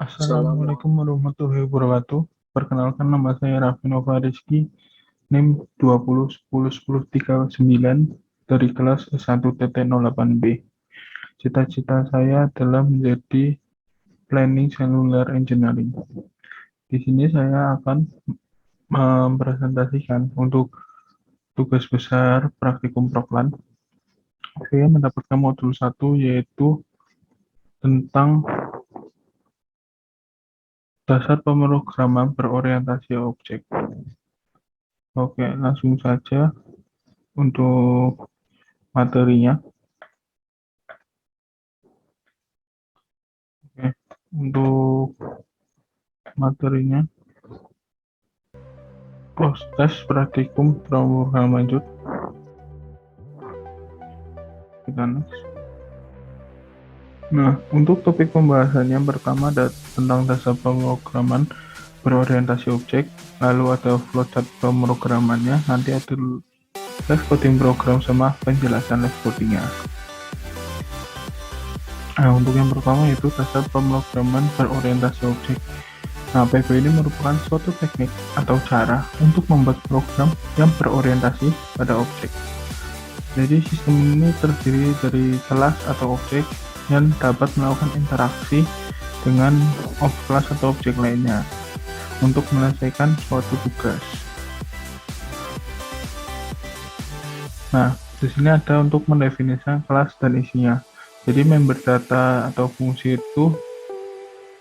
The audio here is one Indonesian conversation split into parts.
Assalamualaikum warahmatullahi wabarakatuh. Perkenalkan, nama saya Raffi Nova Rizky, NIM 20101039 dari kelas S1TT08B. Cita-cita saya adalah menjadi Planning Cellular Engineering. Di sini saya akan mempresentasikan untuk tugas besar praktikum Proklan. Saya mendapatkan modul 1 yaitu tentang dasar pemrograman berorientasi objek. Oke, langsung saja untuk materinya. Oke, untuk materinya, proses praktikum pemrograman lanjut. Kita next. Nah, untuk topik pembahasannya pertama ada tentang dasar pemrograman berorientasi objek, lalu ada flowchart pemrogramannya, nanti ada live coding program sama penjelasan live codingnya. Nah, untuk yang pertama yaitu dasar pemrograman berorientasi objek. Nah, PB ini merupakan suatu teknik atau cara untuk membuat program yang berorientasi pada objek. Jadi sistem ini terdiri dari kelas atau objek yang dapat melakukan interaksi dengan kelas atau objek lainnya untuk menyelesaikan suatu tugas. Nah, di sini ada untuk mendefinisikan kelas dan isinya. Jadi member data atau fungsi itu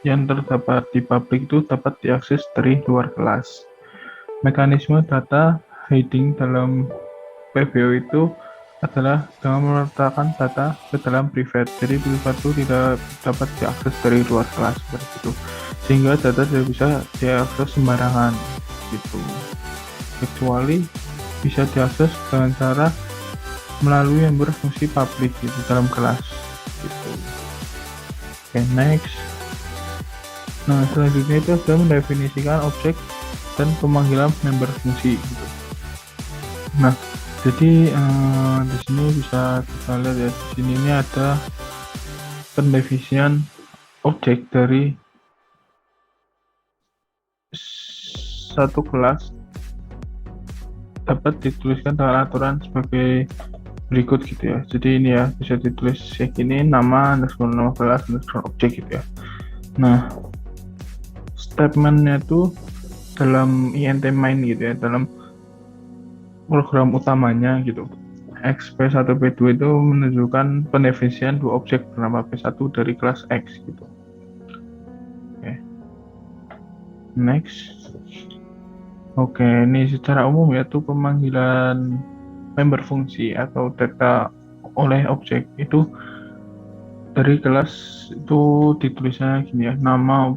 yang terdapat di publik itu dapat diakses dari luar kelas. Mekanisme data hiding dalam PBO itu adalah dengan meletakkan data ke dalam private. Jadi private itu tidak dapat diakses dari luar kelas seperti itu, sehingga data tidak bisa diakses sembarangan gitu, kecuali bisa diakses dengan cara melalui yang berfungsi publik gitu dalam kelas gitu. Oke, next. Nah, selanjutnya itu sudah mendefinisikan objek dan pemanggilan member fungsi gitu. Nah, jadi di sini bisa kita lihat ya, di sini ini ada pendefinisian objek dari satu kelas dapat dituliskan dengan aturan sebagai berikut gitu ya. Jadi ini ya bisa ditulis kayak gini, nama kelas objek gitu ya. Nah, statementnya itu dalam int main gitu ya, dalam program utamanya gitu. X P1 P2 itu menunjukkan pendefinisian dua objek bernama P1 dari kelas X gitu. Oke. Next. Oke, ini secara umum yaitu pemanggilan member fungsi atau data oleh objek itu dari kelas itu ditulisnya gini ya, nama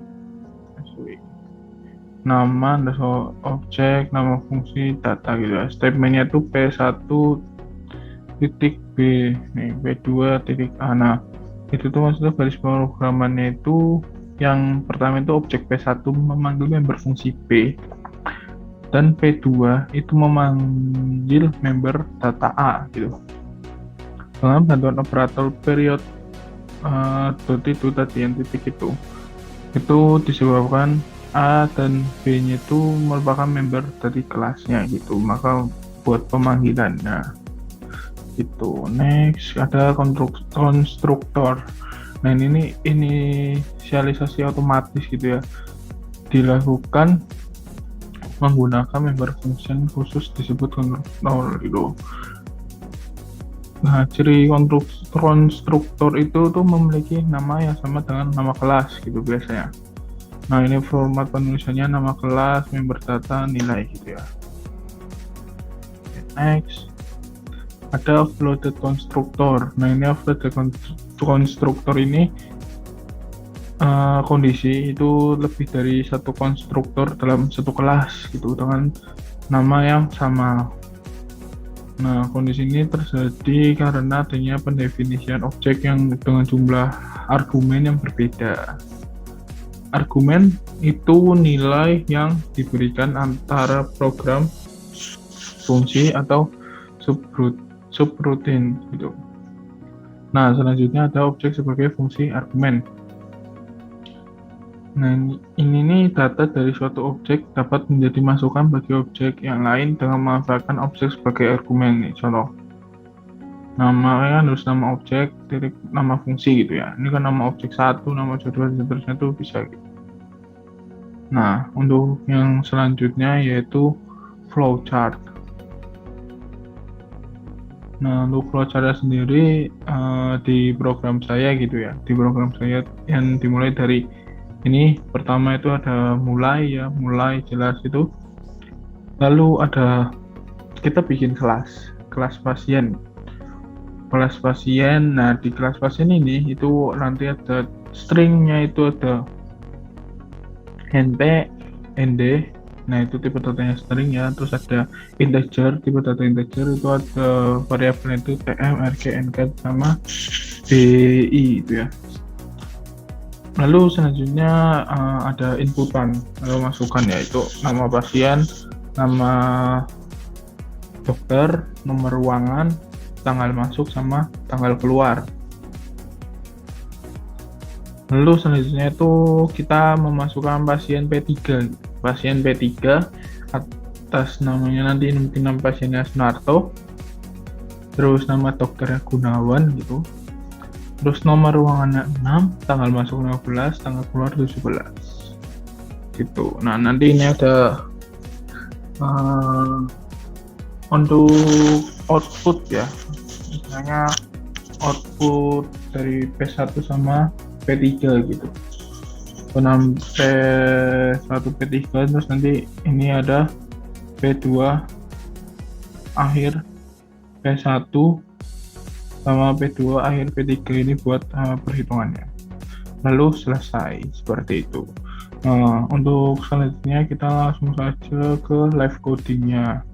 objek, nama fungsi, data gitu ya. Statementnya itu P1 titik B, nih P2 titik A. Nah, itu tuh maksudnya garis pemrogramannya itu yang pertama itu objek P1 memanggil member fungsi P, dan P2 itu memanggil member data A gitu. Dengan bantuan operator period dot itu tadi yang titik itu disebabkan A dan B-nya itu merupakan member dari kelasnya gitu, maka buat pemanggilannya gitu. Next ada konstruktor. Nah, ini inisialisasi otomatis gitu ya, dilakukan menggunakan member function khusus disebut konstruktor gitu. Nah, ciri konstruktor itu tuh memiliki nama yang sama dengan nama kelas gitu biasanya. Nah, ini format penulisannya nama kelas, member data, nilai gitu ya. Next. Ada offloaded konstruktor. Nah, ini offloaded konstruktor ini kondisi itu lebih dari satu konstruktor dalam satu kelas gitu dengan nama yang sama. Nah, kondisi ini terjadi karena adanya pendefinisian objek yang dengan jumlah argumen yang berbeda. Argumen itu nilai yang diberikan antara program, fungsi, atau subroutine gitu. Nah, selanjutnya ada objek sebagai fungsi argumen. Nah, ini nih data dari suatu objek dapat menjadi masukan bagi objek yang lain dengan memanfaatkan objek sebagai argumen nih. Contoh, namanya kan harus nama objek, titik nama fungsi gitu ya. Ini kan nama objek satu, nama objek dua, dan seterusnya itu bisa gitu. Nah, untuk yang selanjutnya yaitu flowchart. Nah, untuk flowchart sendiri di program saya gitu ya, di program saya yang dimulai dari ini pertama itu ada mulai jelas itu. Lalu ada kita bikin kelas pasien. Nah di kelas pasien ini itu nanti ada stringnya itu ada NP, ND. Nah itu tipe datanya string ya. Terus ada integer, tipe data integer itu ada variabel itu TM, RG, NK sama BI itu ya. Lalu selanjutnya ada inputan atau masukan yaitu nama pasien, nama dokter, nomor ruangan, tanggal masuk sama tanggal keluar. Lalu selanjutnya itu kita memasukkan pasien P3. Pasien P3 atas namanya nanti nama pasiennya Sunarto, terus nama dokternya Gunawan gitu. Terus nomor ruangannya 6, tanggal masuk 15, tanggal keluar 17. Gitu. Nah, nanti ini ada untuk output ya. Misalnya output dari P1 sama P3 gitu. P1 P3 terus nanti ini ada P2 akhir P1 sama P2 akhir P3 ini buat perhitungannya. Lalu selesai seperti itu. Untuk selanjutnya kita langsung saja ke live codingnya.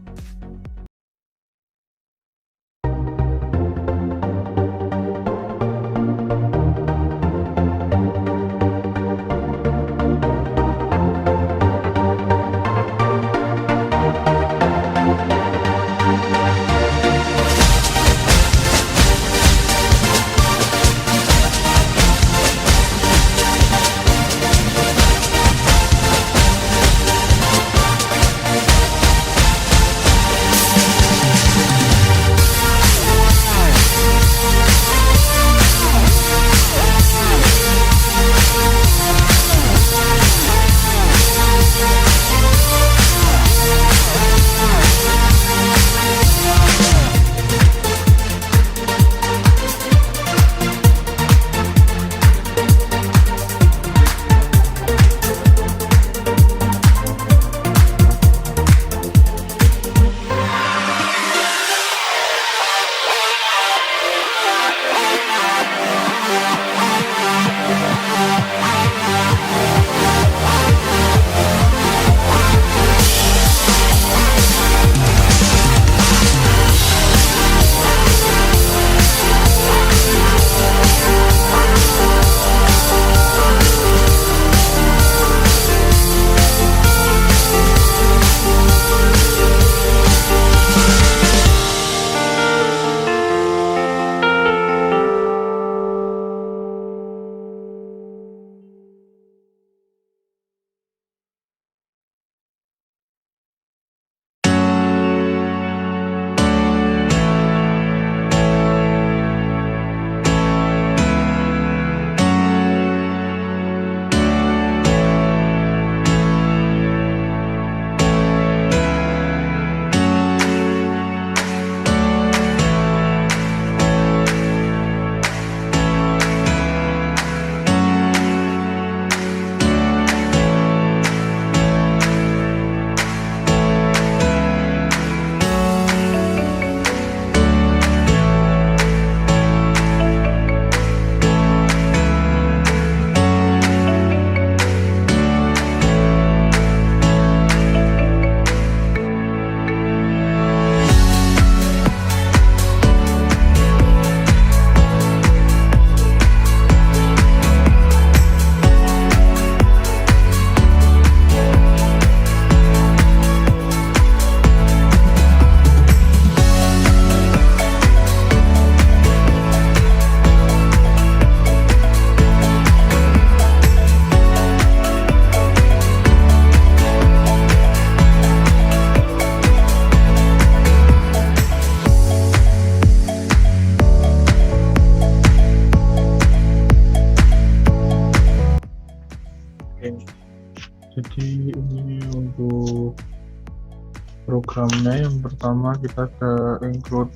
programnya. Yang pertama kita ke include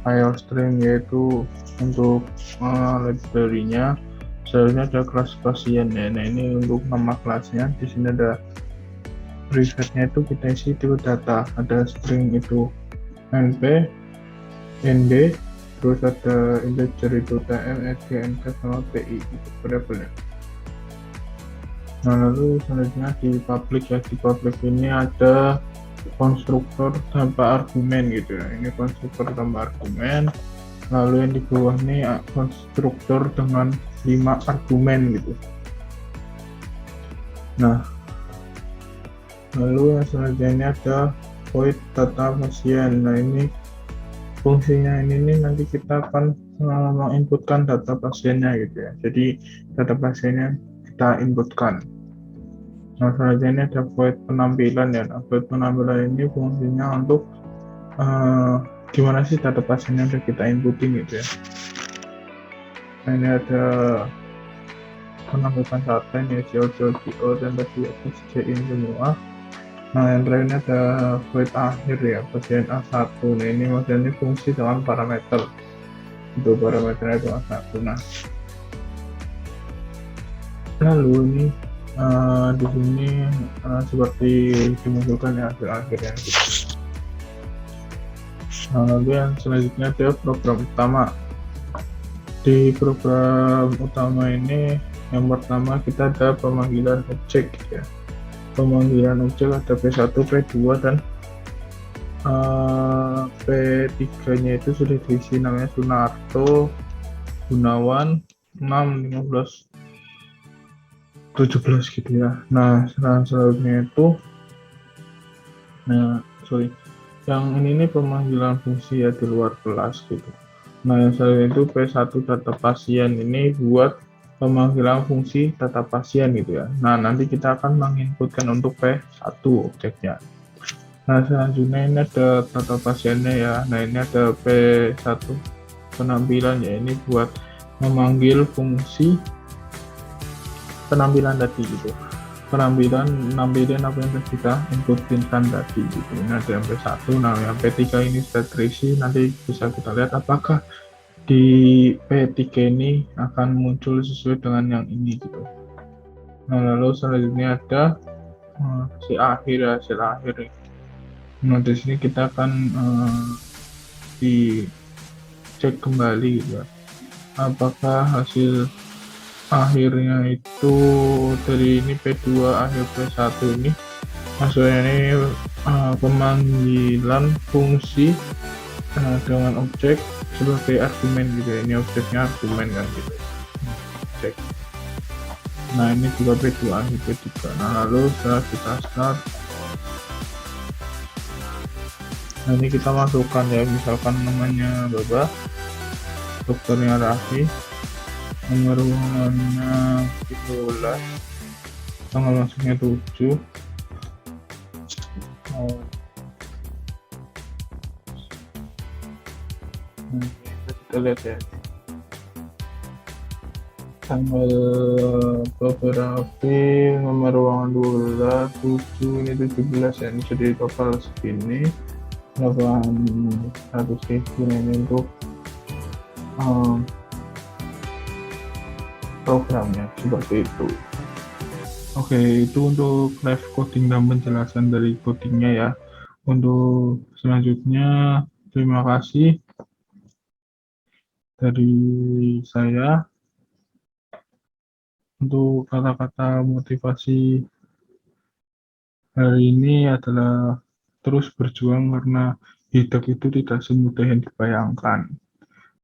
file string, yaitu untuk library-nya. Selanjutnya ada kelas pasien ya. Nah, ini untuk nama kelasnya. Di sini ada presetnya, itu kita isi itu data, ada string itu np, nd, terus ada integer itu tm, ed, nk, sama pi itu variabelnya. Nah, lalu selanjutnya di public ya, di public ini ada konstruktor tanpa argumen gitu ya. Ini konstruktor tanpa argumen. Lalu yang di bawah ini konstruktor dengan 5 argumen gitu. Nah, lalu yang selanjutnya ada void data pasien. Nah, ini fungsinya ini nanti kita akan menginputkan data pasiennya gitu ya. Jadi data pasiennya kita inputkan. Nah, selanjutnya ada void penampilan ya. Nah, void penampilan ini fungsinya untuk gimana sih data pasiennya udah kita inputin gitu ya. Nah, ini ada penampilan data ya, CO, dan tadi SJIN semua. Nah, yang terakhir ada void akhir ya, pasien A1. Nah, ini maksudnya fungsi dengan parameter. Itu parameternya itu A1. Nah, lalu ini di sini seperti dimunculkan ya hasil akhirnya gitu. Nah, lalu yang selanjutnya ada program utama. Di program utama ini yang pertama kita ada pemanggilan objek ya. Pemanggilan objek ada P1, P2, dan P3 nya itu sudah diisi, namanya Sunarto, Gunawan, 6, 15, 17 gitu ya. Nah, selanjutnya itu yang ini pemanggilan fungsi ya di luar kelas gitu. Nah, yang selanjutnya itu P1 data pasien, ini buat pemanggilan fungsi data pasien gitu ya. Nah, nanti kita akan menginputkan untuk P1 objeknya. Nah, selanjutnya ini ada data pasiennya ya. Nah, ini ada P1 penampilan ya, ini buat memanggil fungsi penampilan tadi gitu. Nampilin apa yang kita inputinkan tadi gitu. Ini ada yang P1. Nah, yang P3 ini sudah terisi, nanti bisa kita lihat apakah di P3 ini akan muncul sesuai dengan yang ini gitu. Nah, lalu selanjutnya ada hasil akhir. Nah, di sini kita akan dicek kembali gitu ya, apakah hasil akhirnya itu dari ini P2 akhir P1 ini maksudnya ini pemanggilan fungsi dengan objek sebagai argumen gitu ya. Ini objeknya argumen kan gitu. Cek. Nah, ini juga P2 akhir P3. Nah, lalu setelah kita start, nah ini kita masukkan ya, misalkan namanya Baba, dokternya Raffi, nomor ruangannya 13, tanggal masuknya 7. Kita lihat ya, tanggal beberapa, nomor ruangan 12, 7, ini 17 ya, ini jadi total segini 800.000. Ini untuk programnya seperti itu. Oke, itu untuk live coding dan penjelasan dari codingnya ya. Untuk selanjutnya, terima kasih dari saya. Untuk kata-kata motivasi hari ini adalah terus berjuang, karena hidup itu tidak semudah yang dibayangkan.